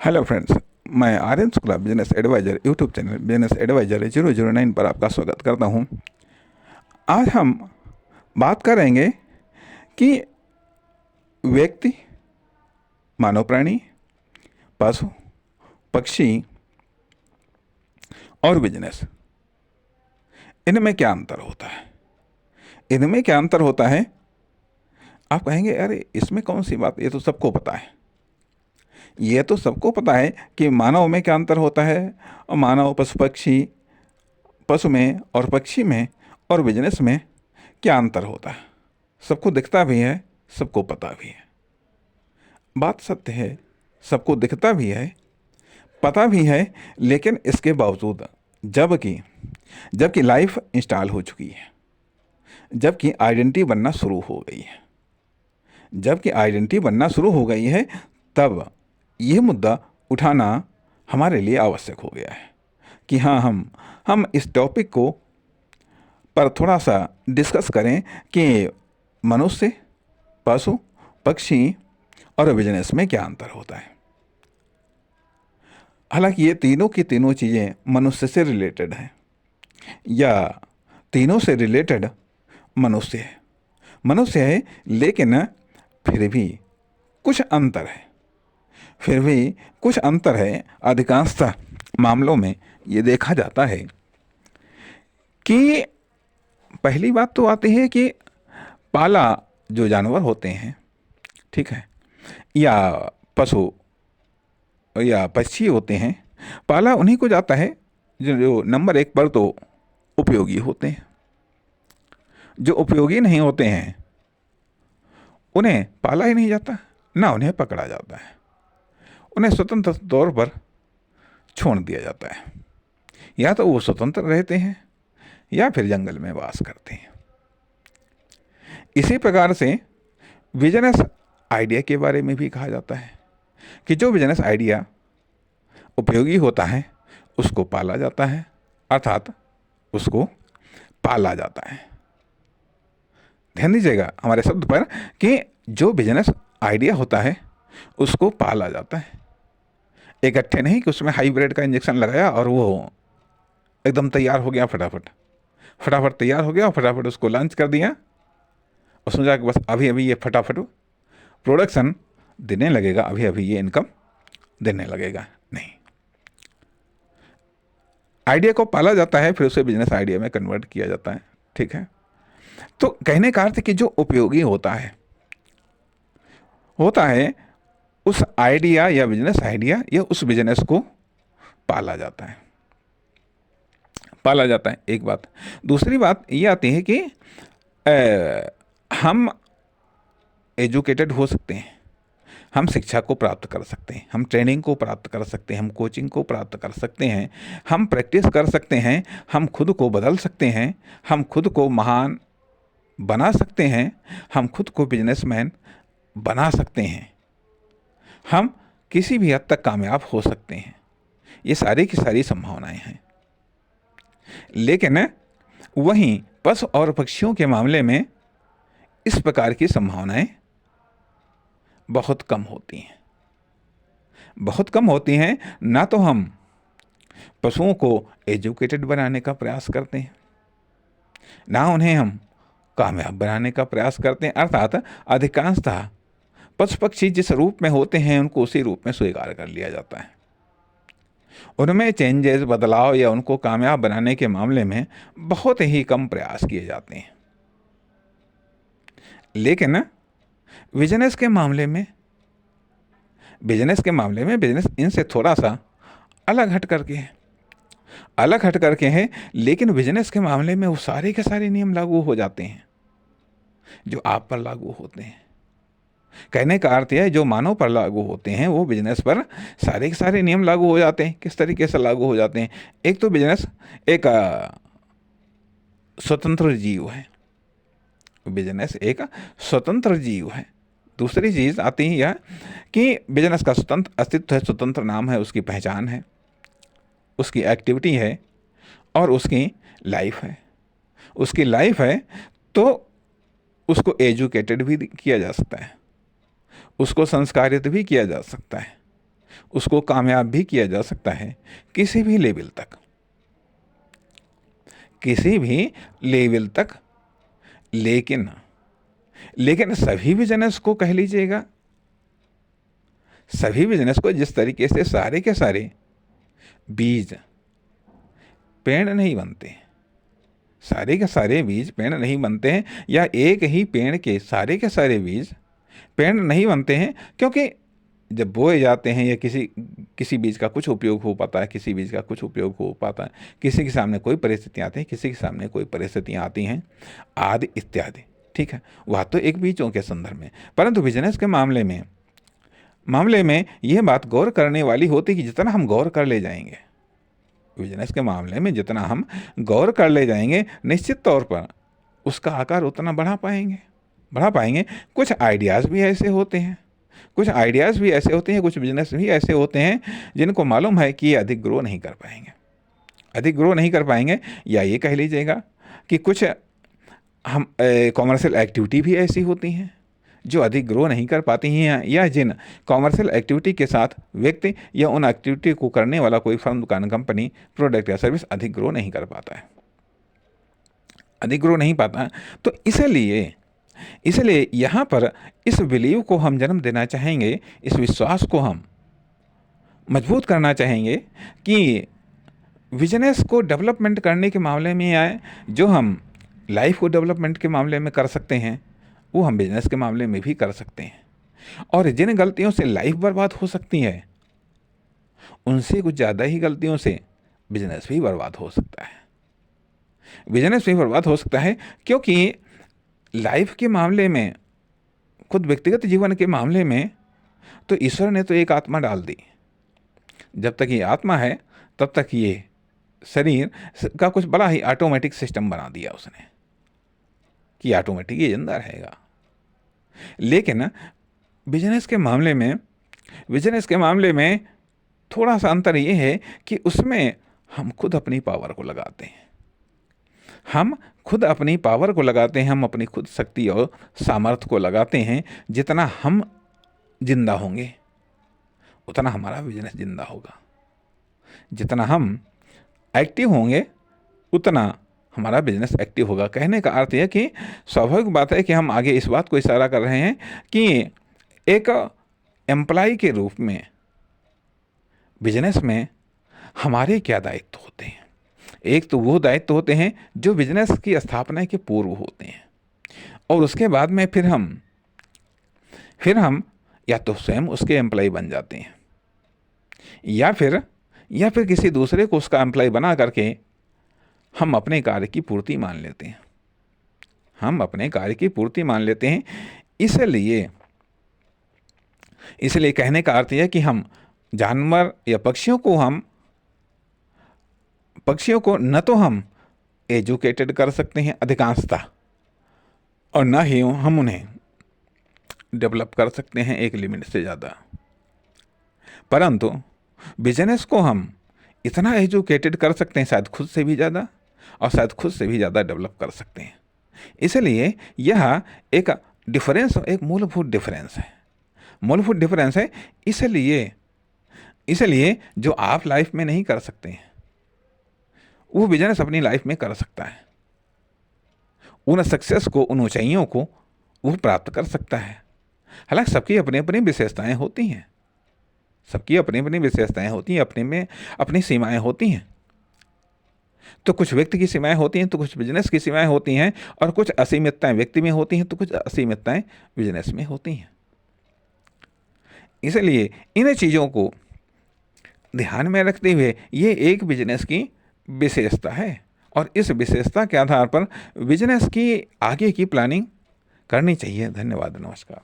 Hello friends, मैं Aryan Shukla business advisor YouTube channel business advisor 009 पर आपका स्वागत करता हूं। आज हम बात करेंगे कि व्यक्ति, मानव प्राणी, पशु, पक्षी और बिजनेस, इनमें क्या अंतर होता है। इनमें क्या अंतर होता है, आप कहेंगे अरे इसमें कौन सी बात, ये तो सबको पता है। ये तो सबको पता है कि मानव में क्या अंतर होता है, और मानव पशु में और पक्षी में और बिजनेस में क्या अंतर होता है। सबको दिखता भी है, सबको पता भी है। बात सत्य है, सबको दिखता भी है, पता भी है, लेकिन इसके बावजूद जबकि जबकि लाइफ इंस्टॉल हो चुकी है, जबकि आइडेंटिटी बनना शुरू हो गई है, तब यह मुद्दा उठाना हमारे लिए आवश्यक हो गया है कि हाँ, हम इस टॉपिक को पर थोड़ा सा डिस्कस करें कि मनुष्य, पशु, पक्षी और बिजनेस में क्या अंतर होता है। हालांकि ये तीनों की तीनों चीज़ें मनुष्य से रिलेटेड हैं, या तीनों से रिलेटेड मनुष्य है, लेकिन फिर भी कुछ अंतर है। अधिकांशतः मामलों में ये देखा जाता है कि पहली बात तो आती है कि पाला जो जानवर होते हैं, ठीक है, या पशु या पक्षी होते हैं, पाला उन्हीं को जाता है जो नंबर एक पर तो उपयोगी होते हैं। जो उपयोगी नहीं होते हैं उन्हें पाला ही नहीं जाता, ना उन्हें पकड़ा जाता है। उन्हें स्वतंत्र तौर पर छोड़ दिया जाता है। या तो वो स्वतंत्र रहते हैं या फिर जंगल में वास करते हैं। इसी प्रकार से बिजनेस आइडिया के बारे में भी कहा जाता है कि जो बिजनेस आइडिया उपयोगी होता है उसको पाला जाता है, अर्थात उसको पाला जाता है। ध्यान दीजिएगा हमारे शब्द पर कि जो बिजनेस आइडिया होता है उसको पाला जाता है। इकट्ठे नहीं कि उसमें हाइब्रिड का इंजेक्शन लगाया और वो एकदम तैयार हो गया, फटाफट तैयार हो गया और फटाफट उसको लॉन्च कर दिया और सोचा कि बस अभी ये फटाफट प्रोडक्शन देने लगेगा, अभी ये इनकम देने लगेगा। नहीं, आइडिया को पाला जाता है, फिर उसे बिजनेस आइडिया में कन्वर्ट किया जाता है। ठीक है, तो कहने का अर्थ कि जो उपयोगी होता है उस आइडिया या बिजनेस आइडिया या उस बिजनेस को पाला जाता है। एक बात। दूसरी बात ये आती है कि हम एजुकेटेड हो सकते हैं, हम शिक्षा को प्राप्त कर सकते हैं, हम ट्रेनिंग को प्राप्त कर सकते हैं, हम कोचिंग को प्राप्त कर सकते हैं, हम प्रैक्टिस कर सकते हैं, हम खुद को बदल सकते हैं, हम खुद को महान बना सकते हैं, हम खुद को बिजनेसमैन बना सकते हैं, हम किसी भी हद तक कामयाब हो सकते हैं। ये सारी की सारी संभावनाएं हैं। लेकिन वहीं पशु और पक्षियों के मामले में इस प्रकार की संभावनाएं बहुत कम होती हैं। ना तो हम पशुओं को एजुकेटेड बनाने का प्रयास करते हैं, ना उन्हें हम कामयाब बनाने का प्रयास करते हैं। अर्थात अधिकांशतः पशु पक्षी जिस रूप में होते हैं उनको उसी रूप में स्वीकार कर लिया जाता है। उनमें चेंजेस, बदलाव या उनको कामयाब बनाने के मामले में बहुत ही कम प्रयास किए जाते हैं। लेकिन बिजनेस के मामले में बिजनेस इनसे थोड़ा सा अलग हट करके है। लेकिन बिजनेस के मामले में वो सारे के सारे नियम लागू हो जाते हैं जो आप पर लागू होते हैं। कहने का अर्थ है जो मानव पर लागू होते हैं वो बिजनेस पर सारे के सारे नियम लागू हो जाते हैं। किस तरीके से लागू हो जाते हैं? एक तो बिजनेस एक स्वतंत्र जीव है। दूसरी चीज़ आती है यह कि बिजनेस का स्वतंत्र अस्तित्व है, स्वतंत्र नाम है, उसकी पहचान है, उसकी एक्टिविटी है और उसकी लाइफ है। तो उसको एजुकेटेड भी किया जा सकता है, उसको संस्कारित भी किया जा सकता है, उसको कामयाब भी किया जा सकता है किसी भी लेवल तक, किसी भी लेवल तक। लेकिन सभी बिजनेस को कह लीजिएगा, सभी बिजनेस को जिस तरीके से सारे के सारे बीज पेड़ नहीं बनते, सारे के सारे बीज पेड़ नहीं बनते हैं, या एक ही पेड़ के के सारे बीज पेड़ नहीं बनते हैं, क्योंकि जब बोए जाते हैं या किसी बीज का कुछ उपयोग हो पाता है, किसी बीज का कुछ उपयोग हो पाता है, किसी के सामने कोई परिस्थितियाँ आती हैं, किसी के सामने कोई परिस्थितियाँ आती हैं, आदि इत्यादि। ठीक है, वह तो एक बीजों के संदर्भ में। परंतु बिजनेस के मामले में यह बात गौर करने वाली होती कि जितना हम गौर कर ले जाएंगे, बिजनेस के मामले में जितना हम गौर कर ले जाएंगे, निश्चित तौर पर उसका आकार उतना बढ़ा पाएंगे। कुछ आइडियाज़ भी ऐसे होते हैं, कुछ बिजनेस भी ऐसे होते हैं जिनको मालूम है कि ये अधिक ग्रो नहीं कर पाएंगे, या ये कह लीजिएगा कि कुछ हम कॉमर्शियल एक्टिविटी भी ऐसी होती हैं जो अधिक ग्रो नहीं कर पाती हैं, या जिन कॉमर्शियल एक्टिविटी के साथ व्यक्ति या उन एक्टिविटी को करने वाला कोई फर्म, दुकान, कंपनी, प्रोडक्ट या सर्विस अधिक ग्रो नहीं पाता है। तो इसलिए यहाँ पर इस बिलीव को हम जन्म देना चाहेंगे, इस विश्वास को हम मजबूत करना चाहेंगे कि बिजनेस को डेवलपमेंट करने के मामले में आए, जो हम लाइफ को डेवलपमेंट के मामले में कर सकते हैं, वो हम बिजनेस के मामले में भी कर सकते हैं। और जिन गलतियों से लाइफ बर्बाद हो सकती है, उनसे कुछ ज़्यादा ही गलतियों से बिजनेस भी बर्बाद हो सकता है। क्योंकि लाइफ के मामले में, खुद व्यक्तिगत जीवन के मामले में, तो ईश्वर ने तो एक आत्मा डाल दी। जब तक ये आत्मा है तब तक ये शरीर का कुछ बड़ा ही ऑटोमेटिक सिस्टम बना दिया उसने कि ऑटोमेटिक ये जिंदा रहेगा। लेकिन बिजनेस के मामले में थोड़ा सा अंतर ये है कि उसमें हम खुद अपनी पावर को लगाते हैं, हम अपनी खुद शक्ति और सामर्थ्य को लगाते हैं। जितना हम जिंदा होंगे उतना हमारा बिजनेस जिंदा होगा, जितना हम एक्टिव होंगे उतना हमारा बिजनेस एक्टिव होगा। कहने का अर्थ यह कि स्वाभाविक बात है कि हम आगे इस बात को इशारा कर रहे हैं कि एक एम्प्लॉय के रूप में बिजनेस में हमारे क्या दायित्व होते हैं। एक तो वो दायित्व होते हैं जो बिजनेस की स्थापना के पूर्व होते हैं, और उसके बाद में फिर हम या तो स्वयं उसके एम्प्लॉय बन जाते हैं, या फिर किसी दूसरे को उसका एम्प्लॉय बना करके हम अपने कार्य की पूर्ति मान लेते हैं। इसलिए कहने का अर्थ यह कि हम जानवर या पक्षियों को न तो हम एजुकेटेड कर सकते हैं अधिकांशतः, और न ही हम उन्हें डेवलप कर सकते हैं एक लिमिट से ज़्यादा। परंतु बिजनेस को हम इतना एजुकेटेड कर सकते हैं, शायद खुद से भी ज़्यादा, और शायद खुद से भी ज़्यादा डेवलप कर सकते हैं। इसलिए यह एक मूलभूत डिफरेंस है। इसलिए जो आप लाइफ में नहीं कर सकते हैं, वो बिजनेस अपनी लाइफ में कर सकता है। उन सक्सेस को, उन ऊंचाइयों को वो प्राप्त कर सकता है। हालांकि सबकी अपनी अपनी विशेषताएं होती हैं, अपने में अपनी सीमाएं होती हैं। तो कुछ व्यक्ति की सीमाएं होती हैं, तो कुछ बिजनेस की सीमाएं होती हैं, और कुछ असीमितताएं व्यक्ति में होती हैं, तो कुछ असीमितताएं बिजनेस में होती हैं। इसलिए इन चीज़ों को ध्यान में रखते हुए ये एक बिजनेस की विशेषता है, और इस विशेषता के आधार पर बिजनेस की आगे की प्लानिंग करनी चाहिए। धन्यवाद, नमस्कार।